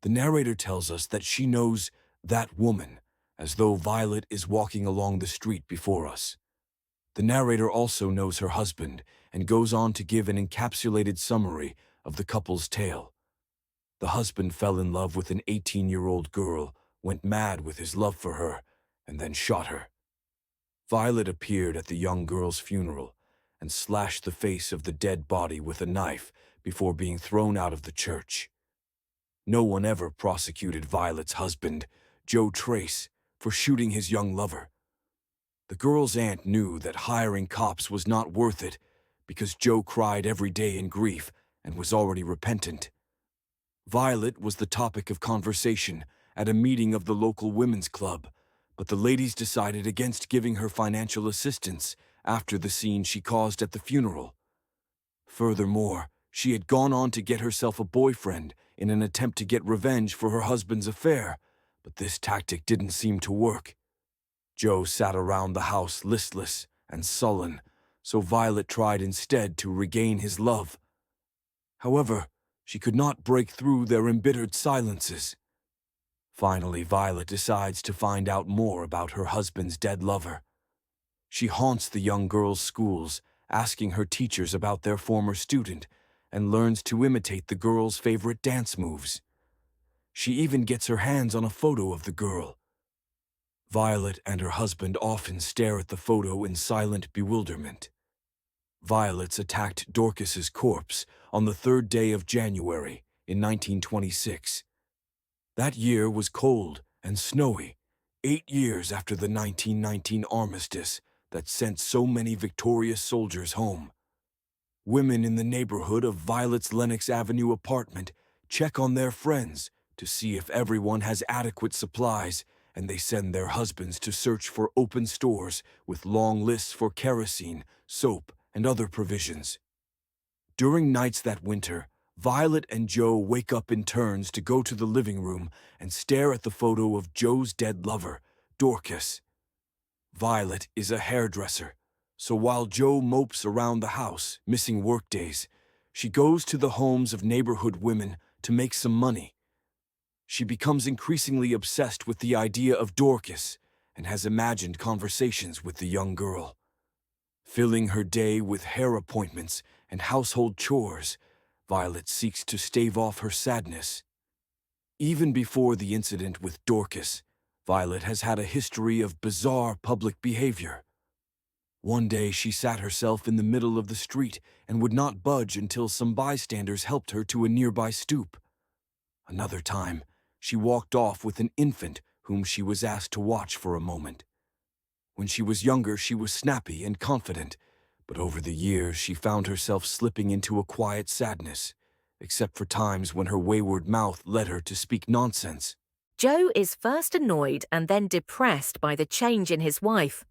The narrator tells us that she knows that woman, as though Violet is walking along the street before us. The narrator also knows her husband and goes on to give an encapsulated summary of the couple's tale. The husband fell in love with an 18-year-old girl, went mad with his love for her, and then shot her. Violet appeared at the young girl's funeral and slashed the face of the dead body with a knife before being thrown out of the church. No one ever prosecuted Violet's husband, Joe Trace, for shooting his young lover. The girl's aunt knew that hiring cops was not worth it because Joe cried every day in grief and was already repentant. Violet was the topic of conversation at a meeting of the local women's club, but the ladies decided against giving her financial assistance after the scene she caused at the funeral. Furthermore, she had gone on to get herself a boyfriend in an attempt to get revenge for her husband's affair, but this tactic didn't seem to work. Joe sat around the house listless and sullen, so Violet tried instead to regain his love. However, she could not break through their embittered silences. Finally, Violet decides to find out more about her husband's dead lover. She haunts the young girls' schools, asking her teachers about their former student, and learns to imitate the girl's favorite dance moves. She even gets her hands on a photo of the girl. Violet and her husband often stare at the photo in silent bewilderment. Violet's attacked Dorcas's corpse on the 3rd day of January in 1926. That year was cold and snowy, 8 years after the 1919 armistice that sent so many victorious soldiers home. Women in the neighborhood of Violet's Lenox Avenue apartment check on their friends to see if everyone has adequate supplies, and they send their husbands to search for open stores with long lists for kerosene, soap, and other provisions. During nights that winter, Violet and Joe wake up in turns to go to the living room and stare at the photo of Joe's dead lover, Dorcas. Violet is a hairdresser, so while Joe mopes around the house, missing workdays, she goes to the homes of neighborhood women to make some money. She becomes increasingly obsessed with the idea of Dorcas and has imagined conversations with the young girl. Filling her day with hair appointments and household chores, Violet seeks to stave off her sadness. Even before the incident with Dorcas, Violet has had a history of bizarre public behavior. One day she sat herself in the middle of the street and would not budge until some bystanders helped her to a nearby stoop. Another time, she walked off with an infant whom she was asked to watch for a moment. When she was younger, she was snappy and confident, but over the years she found herself slipping into a quiet sadness, except for times when her wayward mouth led her to speak nonsense. Joe is first annoyed and then depressed by the change in his wife.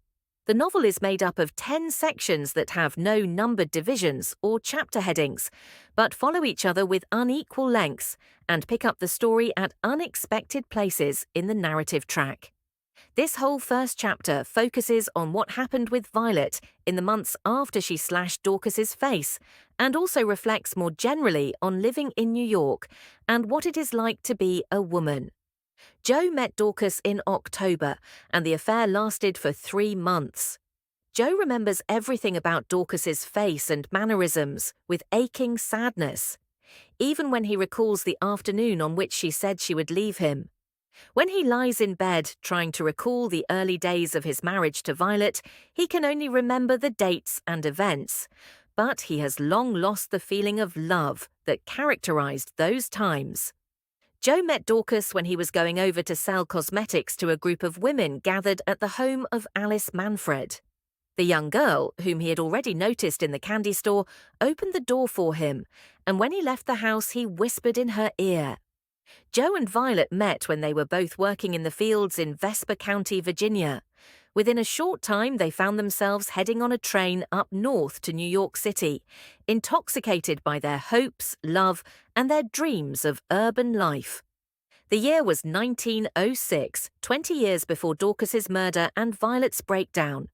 The novel is made up of 10 sections that have no numbered divisions or chapter headings, but follow each other with unequal lengths and pick up the story at unexpected places in the narrative track. This whole first chapter focuses on what happened with Violet in the months after she slashed Dorcas's face, and also reflects more generally on living in New York and what it is like to be a woman. Joe met Dorcas in October, and the affair lasted for 3 months. Joe remembers everything about Dorcas's face and mannerisms with aching sadness, even when he recalls the afternoon on which she said she would leave him. When he lies in bed trying to recall the early days of his marriage to Violet, he can only remember the dates and events, but he has long lost the feeling of love that characterized those times. Joe met Dorcas when he was going over to sell cosmetics to a group of women gathered at the home of Alice Manfred. The young girl, whom he had already noticed in the candy store, opened the door for him, and when he left the house he whispered in her ear. Joe and Violet met when they were both working in the fields in Vesper County, Virginia. Within a short time, they found themselves heading on a train up north to New York City, intoxicated by their hopes, love, and their dreams of urban life. The year was 1906, 20 years before Dorcas's murder and Violet's breakdown.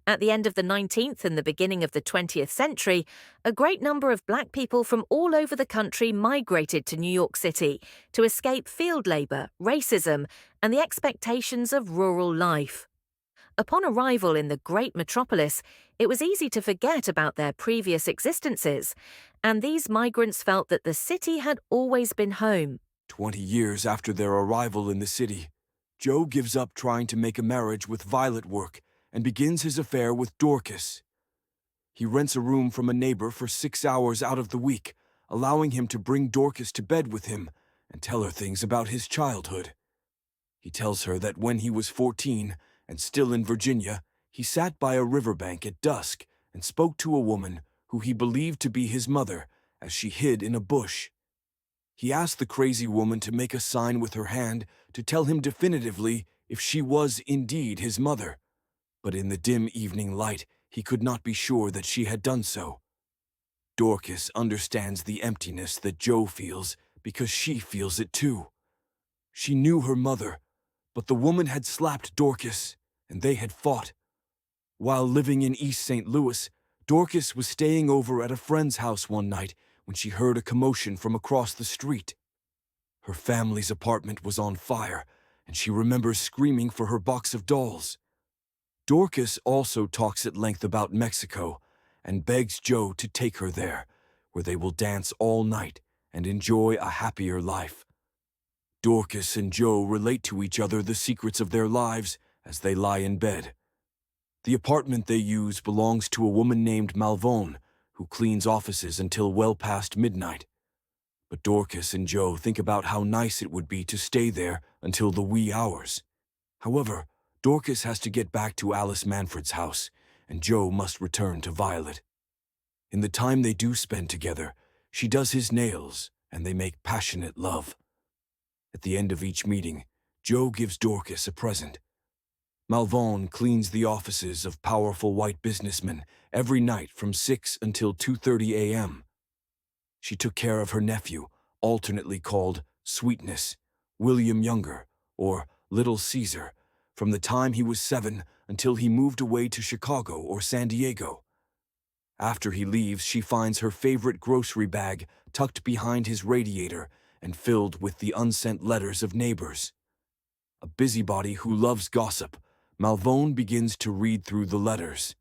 At the end of the 19th and the beginning of the 20th century, a great number of black people from all over the country migrated to New York City to escape field labor, racism, and the expectations of rural life. Upon arrival in the great metropolis, it was easy to forget about their previous existences, and these migrants felt that the city had always been home. 20 years after their arrival in the city, Joe gives up trying to make a marriage with Violet work and begins his affair with Dorcas. He rents a room from a neighbor for 6 hours out of the week, allowing him to bring Dorcas to bed with him and tell her things about his childhood. He tells her that when he was 14 and still in Virginia, he sat by a riverbank at dusk and spoke to a woman who he believed to be his mother as she hid in a bush. He asked the crazy woman to make a sign with her hand to tell him definitively if she was indeed his mother, but in the dim evening light he could not be sure that she had done so. Dorcas understands the emptiness that Joe feels because she feels it too. She knew her mother, but the woman had slapped Dorcas, and they had fought. While living in East St. Louis, Dorcas was staying over at a friend's house one night when she heard a commotion from across the street. Her family's apartment was on fire, and she remembers screaming for her box of dolls. Dorcas also talks at length about Mexico and begs Joe to take her there, where they will dance all night and enjoy a happier life. Dorcas and Joe relate to each other the secrets of their lives as they lie in bed. The apartment they use belongs to a woman named Malvone, who cleans offices until well past midnight. But Dorcas and Joe think about how nice it would be to stay there until the wee hours. However, Dorcas has to get back to Alice Manfred's house, and Joe must return to Violet. In the time they do spend together, she does his nails, and they make passionate love. At the end of each meeting, Joe gives Dorcas a present. Malvone cleans the offices of powerful white businessmen every night from 6 until 2:30 a.m. She took care of her nephew, alternately called Sweetness, William Younger, or Little Caesar, from the time he was 7 until he moved away to Chicago or San Diego. After he leaves, she finds her favorite grocery bag tucked behind his radiator and filled with the unsent letters of neighbors. A busybody who loves gossip, Malvone begins to read through the letters.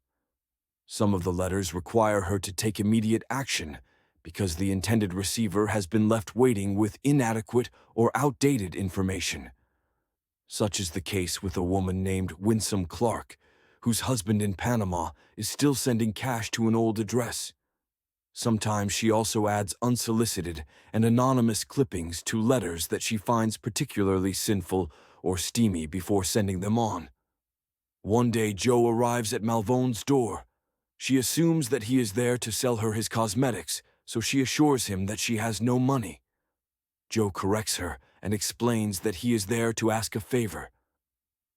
Some of the letters require her to take immediate action because the intended receiver has been left waiting with inadequate or outdated information. Such is the case with a woman named Winsome Clark, whose husband in Panama is still sending cash to an old address. Sometimes she also adds unsolicited and anonymous clippings to letters that she finds particularly sinful or steamy before sending them on. One day Joe arrives at Malvone's door. She assumes that he is there to sell her his cosmetics, so she assures him that she has no money. Joe corrects her and explains that he is there to ask a favor.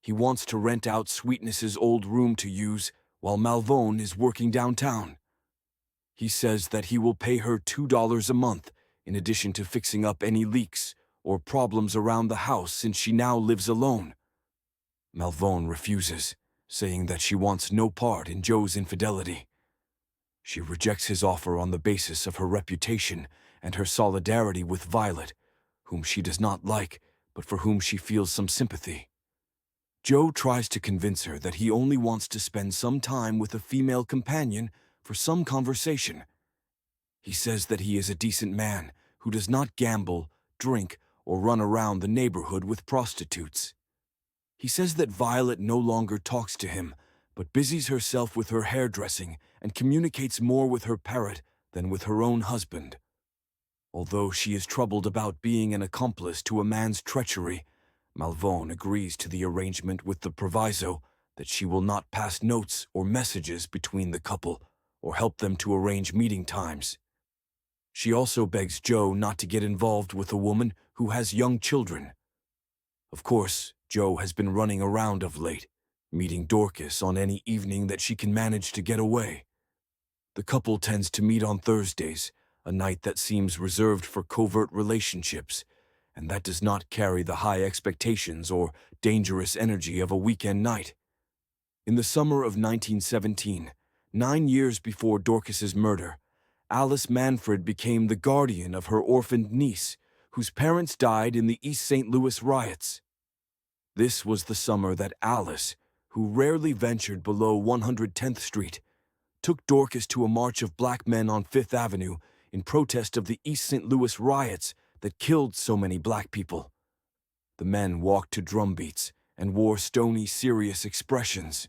He wants to rent out Sweetness's old room to use while Malvone is working downtown. He says that he will pay her $2 a month in addition to fixing up any leaks or problems around the house since she now lives alone. Malvone refuses, saying that she wants no part in Joe's infidelity. She rejects his offer on the basis of her reputation and her solidarity with Violet, whom she does not like, but for whom she feels some sympathy. Joe tries to convince her that he only wants to spend some time with a female companion for some conversation. He says that he is a decent man who does not gamble, drink, or run around the neighborhood with prostitutes. He says that Violet no longer talks to him, but busies herself with her hairdressing and communicates more with her parrot than with her own husband. Although she is troubled about being an accomplice to a man's treachery, Malvone agrees to the arrangement with the proviso that she will not pass notes or messages between the couple or help them to arrange meeting times. She also begs Joe not to get involved with a woman who has young children. Of course, Joe has been running around of late, meeting Dorcas on any evening that she can manage to get away. The couple tends to meet on Thursdays, a night that seems reserved for covert relationships, and that does not carry the high expectations or dangerous energy of a weekend night. In the summer of 1917, 9 years before Dorcas's murder, Alice Manfred became the guardian of her orphaned niece, whose parents died in the East St. Louis riots. This was the summer that Alice, who rarely ventured below 110th Street, took Dorcas to a march of black men on Fifth Avenue in protest of the East St. Louis riots that killed so many black people. The men walked to drum beats and wore stony, serious expressions.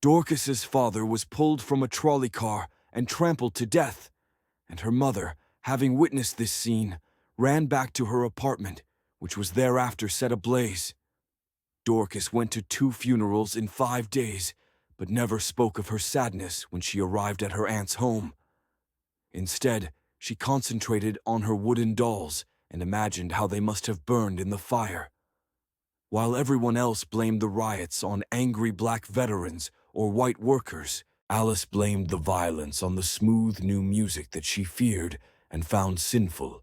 Dorcas's father was pulled from a trolley car and trampled to death, and her mother, having witnessed this scene, ran back to her apartment, which was thereafter set ablaze. Dorcas went to 2 funerals in 5 days, but never spoke of her sadness when she arrived at her aunt's home. Instead, she concentrated on her wooden dolls and imagined how they must have burned in the fire. While everyone else blamed the riots on angry black veterans or white workers, Alice blamed the violence on the smooth new music that she feared and found sinful.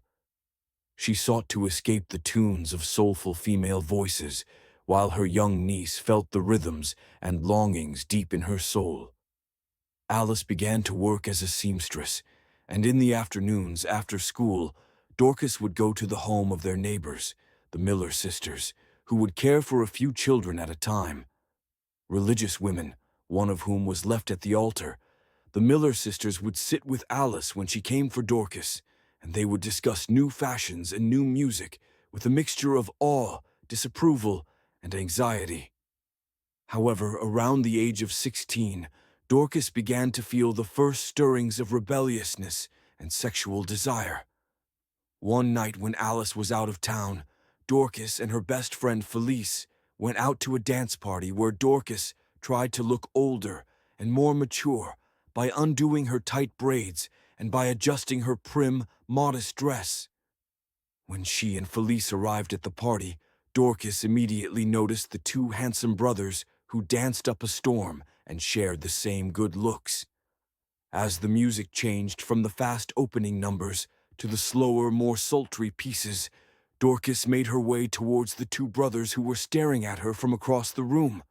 She sought to escape the tunes of soulful female voices, while her young niece felt the rhythms and longings deep in her soul. Alice began to work as a seamstress, and in the afternoons after school, Dorcas would go to the home of their neighbors, the Miller sisters, who would care for a few children at a time. Religious women, one of whom was left at the altar, the Miller sisters would sit with Alice when she came for Dorcas, and they would discuss new fashions and new music with a mixture of awe, disapproval, and anxiety. However, around the age of 16, Dorcas began to feel the first stirrings of rebelliousness and sexual desire. One night when Alice was out of town, Dorcas and her best friend Felice went out to a dance party where Dorcas tried to look older and more mature by undoing her tight braids and by adjusting her prim, modest dress. When she and Felice arrived at the party, Dorcas immediately noticed the 2 handsome brothers who danced up a storm and shared the same good looks. As the music changed from the fast opening numbers to the slower, more sultry pieces, Dorcas made her way towards the 2 brothers who were staring at her from across the room.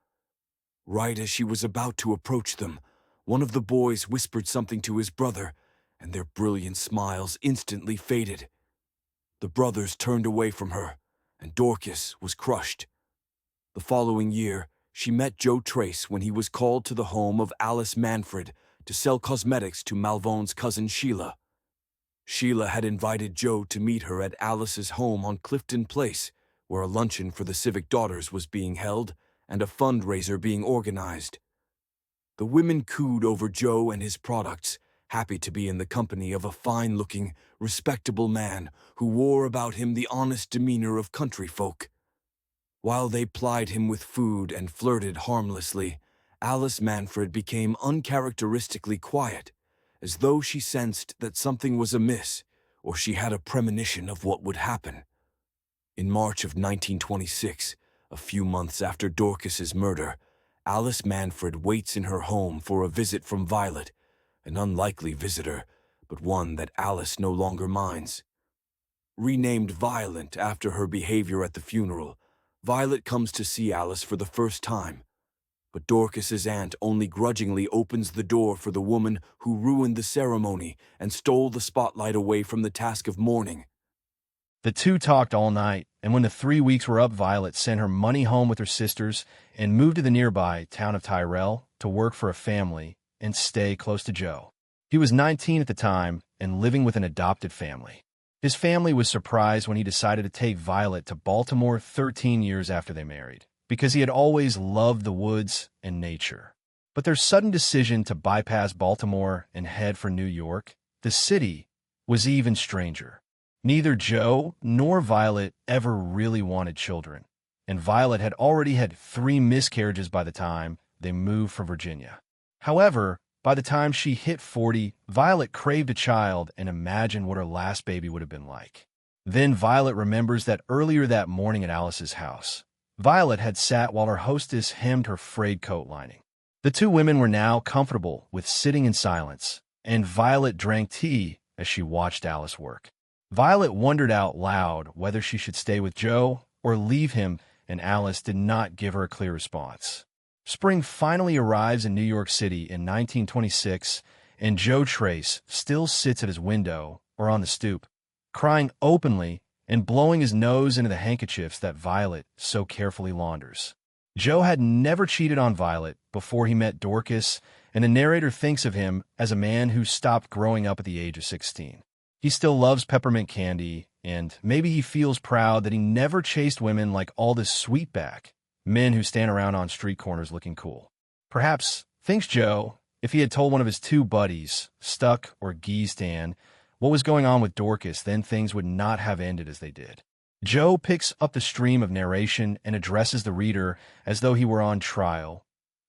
Right as she was about to approach them, one of the boys whispered something to his brother, and their brilliant smiles instantly faded. The brothers turned away from her, and Dorcas was crushed. The following year, she met Joe Trace when he was called to the home of Alice Manfred to sell cosmetics to Malvone's cousin Sheila. Sheila had invited Joe to meet her at Alice's home on Clifton Place, where a luncheon for the Civic Daughters was being held and a fundraiser being organized. The women cooed over Joe and his products, happy to be in the company of a fine-looking, respectable man who wore about him the honest demeanor of country folk. While they plied him with food and flirted harmlessly, Alice Manfred became uncharacteristically quiet, as though she sensed that something was amiss, or she had a premonition of what would happen. In March of 1926, a few months after Dorcas's murder, Alice Manfred waits in her home for a visit from Violet, an unlikely visitor, but one that Alice no longer minds. Renamed Violent after her behavior at the funeral, Violet comes to see Alice for the first time. But Dorcas's aunt only grudgingly opens the door for the woman who ruined the ceremony and stole the spotlight away from the task of mourning. The 2 talked all night, and when the 3 weeks were up, Violet sent her money home with her sisters and moved to the nearby town of Tyrell to work for a family and stay close to Joe. He was 19 at the time and living with an adopted family. His family was surprised when he decided to take Violet to Baltimore 13 years after they married, because he had always loved the woods and nature. But their sudden decision to bypass Baltimore and head for New York, the city, was even stranger. Neither Joe nor Violet ever really wanted children, and Violet had already had 3 miscarriages by the time they moved from Virginia. However, by the time she hit 40, Violet craved a child and imagined what her last baby would have been like. Then Violet remembers that earlier that morning at Alice's house, Violet had sat while her hostess hemmed her frayed coat lining. The 2 women were now comfortable with sitting in silence, and Violet drank tea as she watched Alice work. Violet wondered out loud whether she should stay with Joe or leave him, and Alice did not give her a clear response. Spring finally arrives in New York City in 1926, and Joe Trace still sits at his window or on the stoop, crying openly and blowing his nose into the handkerchiefs that Violet so carefully launders. Joe had never cheated on Violet before he met Dorcas, and the narrator thinks of him as a man who stopped growing up at the age of 16. He still loves peppermint candy, and maybe he feels proud that he never chased women like all this sweetback, men who stand around on street corners looking cool. Perhaps, thinks Joe, if he had told one of his two buddies, Stuck or Geestan, what was going on with Dorcas, then things would not have ended as they did. Joe picks up the stream of narration and addresses the reader as though he were on trial,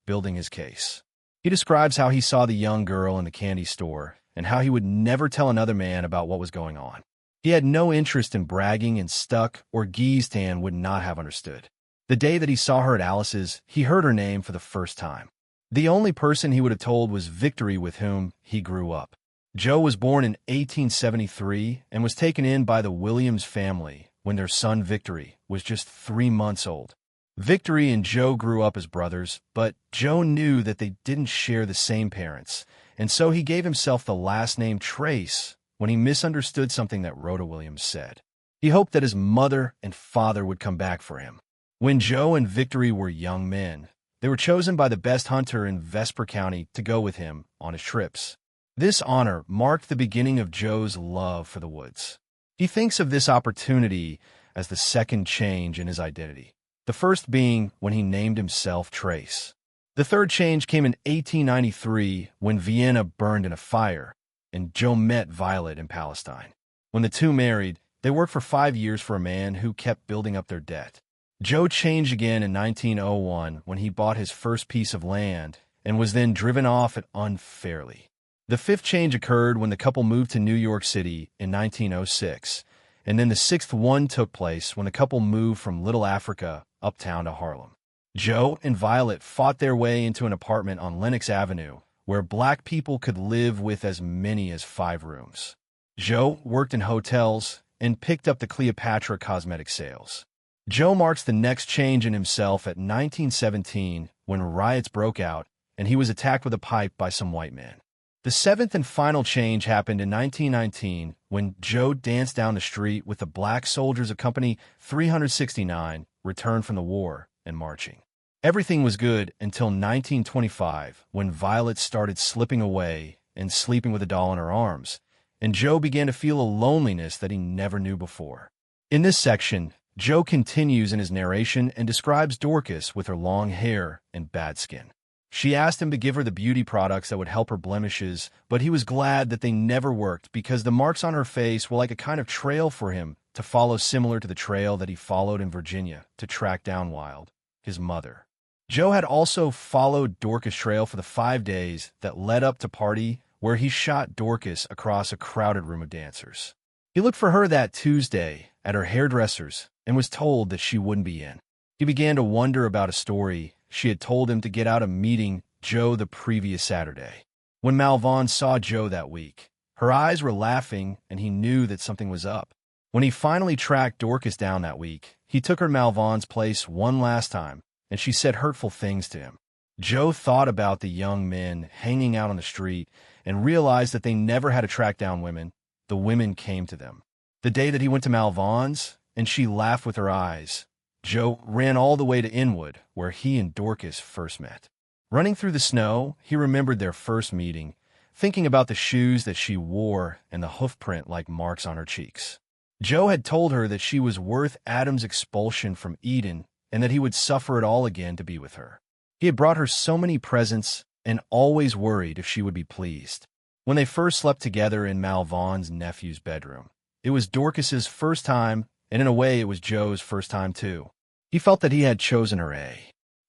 building his case. He describes how he saw the young girl in the candy store and how he would never tell another man about what was going on. He had no interest in bragging, and Stuck or Geestan would not have understood. The day that he saw her at Alice's, he heard her name for the first time. The only person he would have told was Victory, with whom he grew up. Joe was born in 1873 and was taken in by the Williams family when their son Victory was just 3 months old. Victory and Joe grew up as brothers, but Joe knew that they didn't share the same parents, and so he gave himself the last name Trace when he misunderstood something that Rhoda Williams said. He hoped that his mother and father would come back for him. When Joe and Victory were young men, they were chosen by the best hunter in Vesper County to go with him on his trips. This honor marked the beginning of Joe's love for the woods. He thinks of this opportunity as the second change in his identity, the first being when he named himself Trace. The third change came in 1893 when Vienna burned in a fire, and Joe met Violet in Palestine. When the two married, they worked for 5 years for a man who kept building up their debt. Joe changed again in 1901 when he bought his first piece of land and was then driven off it unfairly. The fifth change occurred when the couple moved to New York City in 1906, and then the sixth one took place when the couple moved from Little Africa uptown to Harlem. Joe and Violet fought their way into an apartment on Lenox Avenue where black people could live with as many as 5 rooms. Joe worked in hotels and picked up the Cleopatra cosmetic sales. Joe marks the next change in himself at 1917 when riots broke out and he was attacked with a pipe by some white men. The seventh and final change happened in 1919 when Joe danced down the street with the black soldiers of Company 369 returned from the war and marching. Everything was good until 1925 when Violet started slipping away and sleeping with a doll in her arms, and Joe began to feel a loneliness that he never knew before. In this section, Joe continues in his narration and describes Dorcas with her long hair and bad skin. She asked him to give her the beauty products that would help her blemishes, but he was glad that they never worked because the marks on her face were like a kind of trail for him to follow, similar to the trail that he followed in Virginia to track down Wild, his mother. Joe had also followed Dorcas' trail for the 5 days that led up to party where he shot Dorcas across a crowded room of dancers. He looked for her that Tuesday at her hairdresser's and was told that she wouldn't be in. He began to wonder about a story she had told him to get out of meeting Joe the previous Saturday. When Malvon saw Joe that week, her eyes were laughing and he knew that something was up. When he finally tracked Dorcas down that week, he took her to Malvon's place one last time and she said hurtful things to him. Joe thought about the young men hanging out on the street and realized that they never had to track down women. The women came to them. The day that he went to Malvon's and she laughed with her eyes, Joe ran all the way to Inwood, where he and Dorcas first met. Running through the snow, he remembered their first meeting, thinking about the shoes that she wore and the hoofprint like marks on her cheeks. Joe had told her that she was worth Adam's expulsion from Eden and that he would suffer it all again to be with her. He had brought her so many presents and always worried if she would be pleased. When they first slept together in Malvon's nephew's bedroom, it was Dorcas's first time, and in a way it was Joe's first time too. He felt that he had chosen her,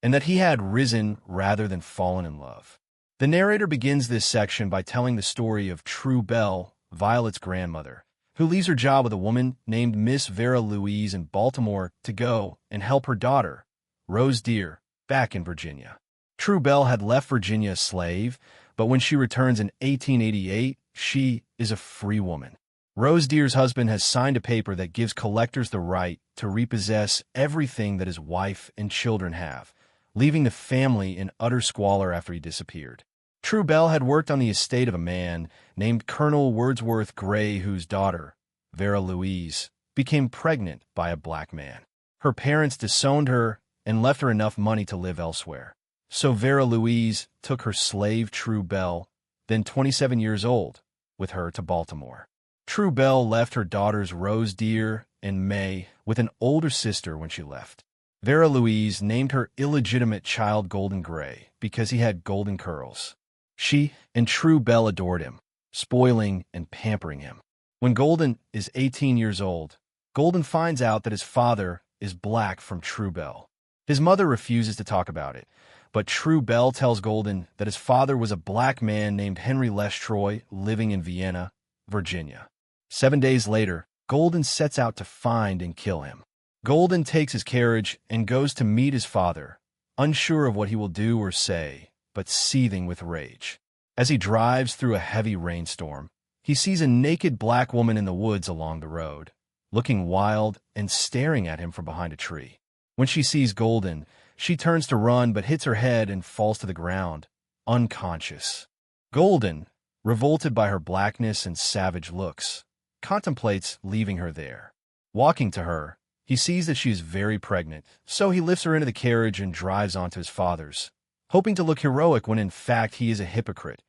and that he had risen rather than fallen in love. The narrator begins this section by telling the story of True Bell, Violet's grandmother, who leaves her job with a woman named Miss Vera Louise in Baltimore to go and help her daughter, Rose Deer, back in Virginia. True Bell had left Virginia a slave, but when she returns in 1888, she is a free woman. Rose Deer's husband has signed a paper that gives collectors the right to repossess everything that his wife and children have, leaving the family in utter squalor after he disappeared. True Bell had worked on the estate of a man named Colonel Wordsworth Gray, whose daughter, Vera Louise, became pregnant by a black man. Her parents disowned her and left her enough money to live elsewhere. So Vera Louise took her slave True Bell, then 27 years old, with her to Baltimore. True Bell left her daughters Rose Deer and May with an older sister when she left. Vera Louise named her illegitimate child Golden Gray because he had golden curls. She and True Bell adored him, spoiling and pampering him. When Golden is 18 years old, Golden finds out that his father is black from True Bell. His mother refuses to talk about it, but True Bell tells Golden that his father was a black man named Henry Lestroy living in Vienna, Virginia. 7 days later, Golden sets out to find and kill him. Golden takes his carriage and goes to meet his father, unsure of what he will do or say, but seething with rage. As he drives through a heavy rainstorm, he sees a naked black woman in the woods along the road, looking wild and staring at him from behind a tree. When she sees Golden, she turns to run but hits her head and falls to the ground, unconscious. Golden, revolted by her blackness and savage looks, contemplates leaving her there. Walking to her, he sees that she is very pregnant, so he lifts her into the carriage and drives on to his father's, hoping to look heroic when in fact he is a hypocrite.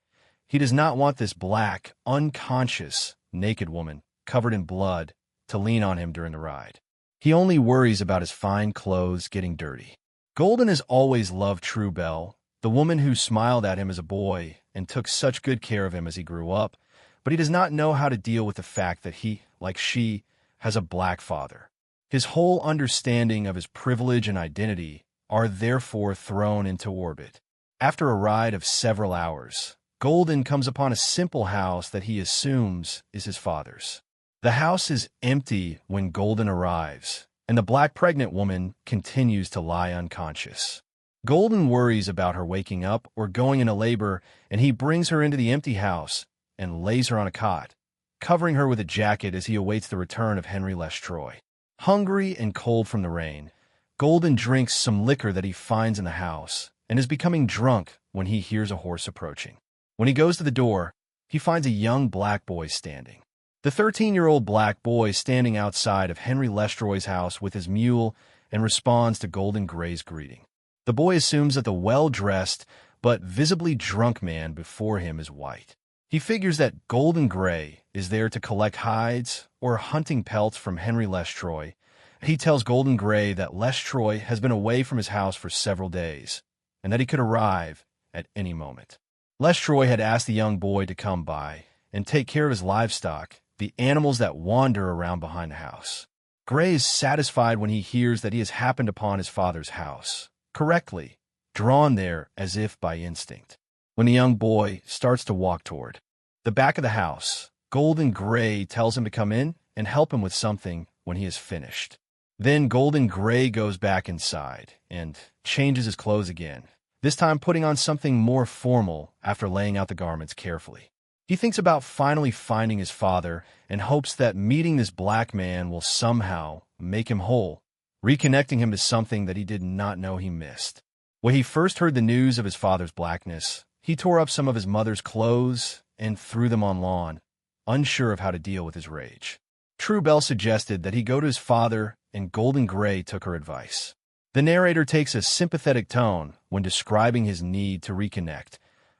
He does not want this black, unconscious, naked woman, covered in blood, to lean on him during the ride. He only worries about his fine clothes getting dirty. Golden has always loved True Bell, the woman who smiled at him as a boy and took such good care of him as he grew up, but he does not know how to deal with the fact that he, like she, has a black father. His whole understanding of his privilege and identity are therefore thrown into orbit. After a ride of several hours, Golden comes upon a simple house that he assumes is his father's. The house is empty when Golden arrives, and the black pregnant woman continues to lie unconscious. Golden worries about her waking up or going into labor, and he brings her into the empty house and lays her on a cot, covering her with a jacket as he awaits the return of Henry Lestroy. Hungry and cold from the rain, Golden drinks some liquor that he finds in the house and is becoming drunk when he hears a horse approaching. When he goes to the door, he finds a young black boy standing. The 13-year-old black boy standing outside of Henry Lestroy's house with his mule and responds to Golden Gray's greeting. The boy assumes that the well-dressed but visibly drunk man before him is white. He figures that Golden Gray is there to collect hides or hunting pelts from Henry Lestroy. He tells Golden Gray that Lestroy has been away from his house for several days and that he could arrive at any moment. Lestroy had asked the young boy to come by and take care of his livestock, the animals that wander around behind the house. Gray is satisfied when he hears that he has happened upon his father's house, correctly, drawn there as if by instinct. When the young boy starts to walk toward the back of the house, Golden Gray tells him to come in and help him with something when he is finished. Then Golden Gray goes back inside and changes his clothes again, this time putting on something more formal after laying out the garments carefully. He thinks about finally finding his father and hopes that meeting this black man will somehow make him whole, reconnecting him to something that he did not know he missed. When he first heard the news of his father's blackness, he tore up some of his mother's clothes and threw them on lawn, unsure of how to deal with his rage. True Bell suggested that he go to his father, and Golden Gray took her advice. The narrator takes a sympathetic tone when describing his need to reconnect,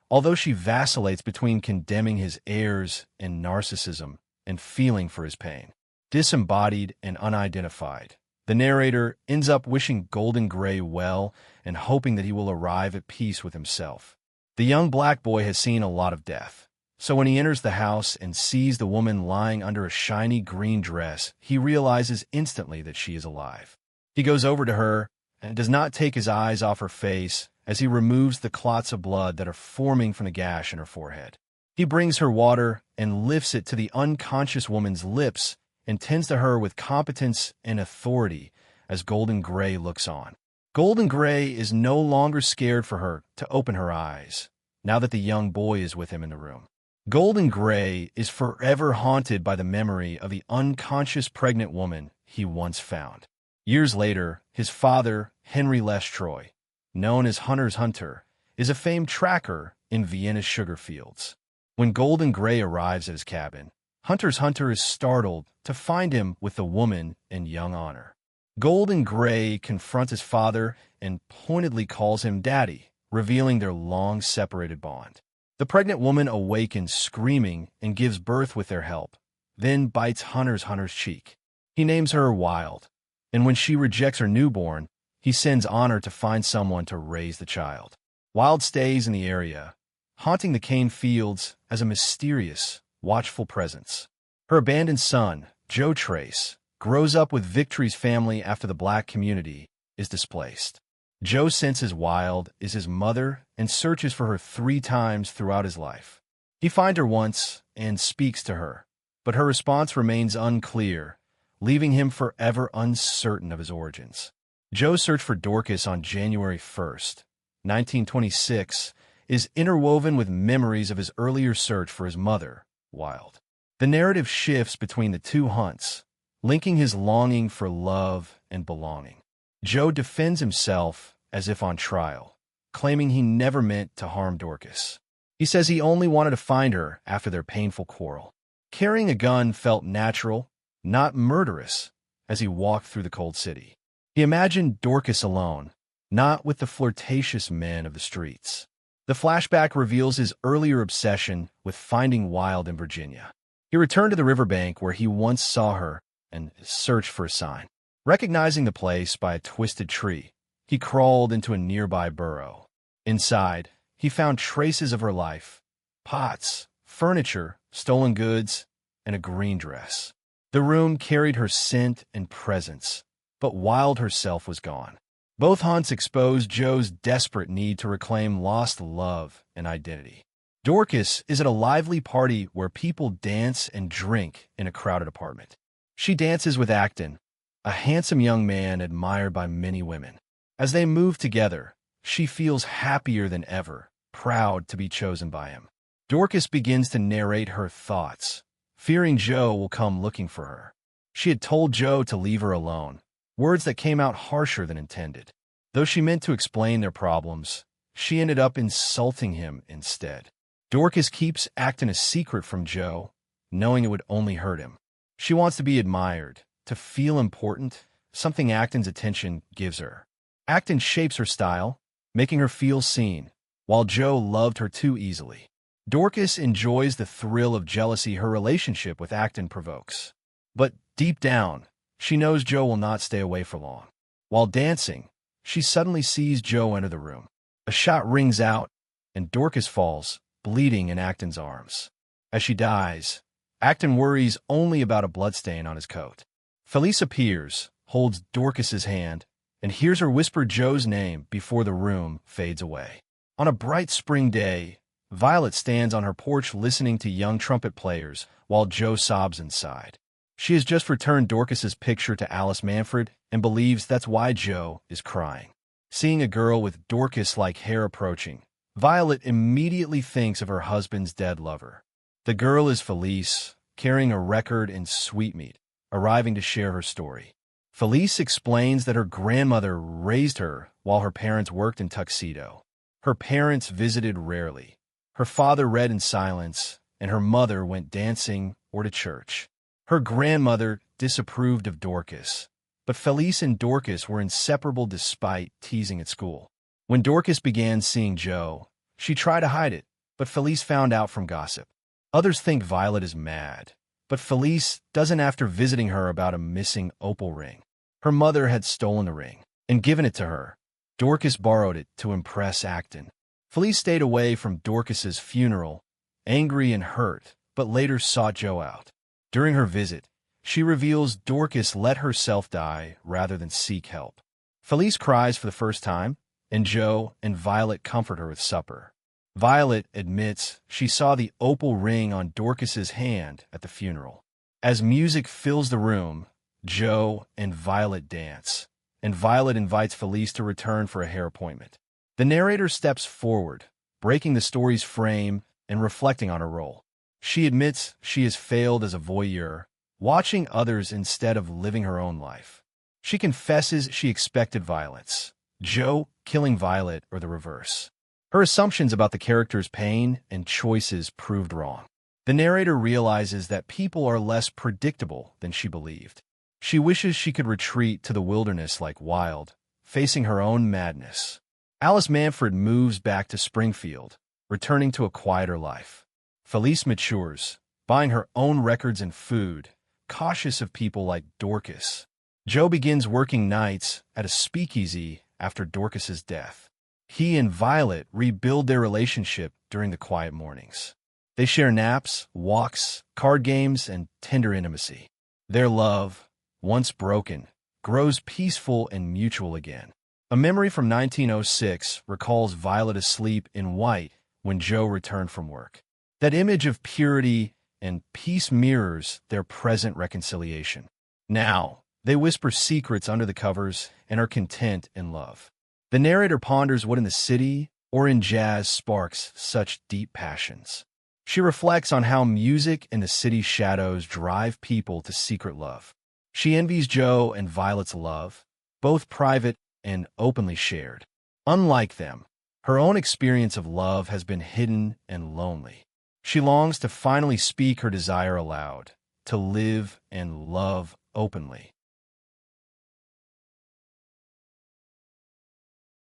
although she vacillates between condemning his airs and narcissism and feeling for his pain. Disembodied and unidentified, the narrator ends up wishing Golden Gray well and hoping that he will arrive at peace with himself. The young black boy has seen a lot of death, so when he enters the house and sees the woman lying under a shiny green dress, he realizes instantly that she is alive. He goes over to her and does not take his eyes off her face as he removes the clots of blood that are forming from the gash in her forehead. He brings her water and lifts it to the unconscious woman's lips and tends to her with competence and authority as Golden Gray looks on. Golden Gray is no longer scared for her to open her eyes, now that the young boy is with him in the room. Golden Gray is forever haunted by the memory of the unconscious pregnant woman he once found. Years later, his father, Henry Lestroy, known as Hunter's Hunter, is a famed tracker in Vienna's sugar fields. When Golden Gray arrives at his cabin, Hunter's Hunter is startled to find him with the woman and young Honor. Golden Gray confronts his father and pointedly calls him Daddy, revealing their long-separated bond. The pregnant woman awakens screaming and gives birth with their help, then bites Hunter's cheek. He names her Wild, and when she rejects her newborn, he sends Honor to find someone to raise the child. Wild stays in the area, haunting the cane fields as a mysterious, watchful presence. Her abandoned son, Joe Trace, grows up with Victory's family after the black community is displaced. Joe senses Wild is his mother and searches for her 3 times throughout his life. He finds her once and speaks to her, but her response remains unclear, leaving him forever uncertain of his origins. Joe's search for Dorcas on January 1st, 1926, is interwoven with memories of his earlier search for his mother, Wild. The narrative shifts between the 2 hunts, linking his longing for love and belonging. Joe defends himself as if on trial, claiming he never meant to harm Dorcas. He says he only wanted to find her after their painful quarrel. Carrying a gun felt natural, not murderous, as he walked through the cold city. He imagined Dorcas alone, not with the flirtatious men of the streets. The flashback reveals his earlier obsession with finding Wild in Virginia. He returned to the riverbank where he once saw her and searched for a sign. Recognizing the place by a twisted tree, he crawled into a nearby burrow. Inside, he found traces of her life: pots, furniture, stolen goods, and a green dress. The room carried her scent and presence, but Wild herself was gone. Both hunts exposed Joe's desperate need to reclaim lost love and identity. Dorcas is at a lively party where people dance and drink in a crowded apartment. She dances with Acton, a handsome young man admired by many women. As they move together, she feels happier than ever, proud to be chosen by him. Dorcas begins to narrate her thoughts, fearing Joe will come looking for her. She had told Joe to leave her alone, words that came out harsher than intended. Though she meant to explain their problems, she ended up insulting him instead. Dorcas keeps Acton a secret from Joe, knowing it would only hurt him. She wants to be admired, to feel important, something Acton's attention gives her. Acton shapes her style, making her feel seen, while Joe loved her too easily. Dorcas enjoys the thrill of jealousy her relationship with Acton provokes. But deep down, she knows Joe will not stay away for long. While dancing, she suddenly sees Joe enter the room. A shot rings out, and Dorcas falls, bleeding in Acton's arms. As she dies, Acton worries only about a bloodstain on his coat. Felice appears, holds Dorcas's hand, and hears her whisper Joe's name before the room fades away. On a bright spring day, Violet stands on her porch listening to young trumpet players while Joe sobs inside. She has just returned Dorcas's picture to Alice Manfred and believes that's why Joe is crying. Seeing a girl with Dorcas-like hair approaching, Violet immediately thinks of her husband's dead lover. The girl is Felice, carrying a record and sweetmeat, arriving to share her story. Felice explains that her grandmother raised her while her parents worked in Tuxedo. Her parents visited rarely. Her father read in silence, and her mother went dancing or to church. Her grandmother disapproved of Dorcas, but Felice and Dorcas were inseparable despite teasing at school. When Dorcas began seeing Joe, she tried to hide it, but Felice found out from gossip. Others think Violet is mad, but Felice doesn't after visiting her about a missing opal ring. Her mother had stolen the ring and given it to her. Dorcas borrowed it to impress Acton. Felice stayed away from Dorcas's funeral, angry and hurt, but later sought Joe out. During her visit, she reveals Dorcas let herself die rather than seek help. Felice cries for the first time, and Joe and Violet comfort her with supper. Violet admits she saw the opal ring on Dorcas's hand at the funeral. As music fills the room, Joe and Violet dance, and Violet invites Felice to return for a hair appointment. The narrator steps forward, breaking the story's frame and reflecting on her role. She admits she has failed as a voyeur, watching others instead of living her own life. She confesses she expected violence. Joe killing Violet or the reverse. Her assumptions about the character's pain and choices proved wrong. The narrator realizes that people are less predictable than she believed. She wishes she could retreat to the wilderness like Wilde, facing her own madness. Alice Manfred moves back to Springfield, returning to a quieter life. Felice matures, buying her own records and food, cautious of people like Dorcas. Joe begins working nights at a speakeasy after Dorcas's death. He and Violet rebuild their relationship during the quiet mornings. They share naps, walks, card games, and tender intimacy. Their love, once broken, grows peaceful and mutual again. A memory from 1906 recalls Violet asleep in white when Joe returned from work. That image of purity and peace mirrors their present reconciliation. Now, they whisper secrets under the covers and are content in love. The narrator ponders what in the city or in jazz sparks such deep passions. She reflects on how music and the city's shadows drive people to secret love. She envies Joe and Violet's love, both private and openly shared. Unlike them, her own experience of love has been hidden and lonely. She longs to finally speak her desire aloud, to live and love openly.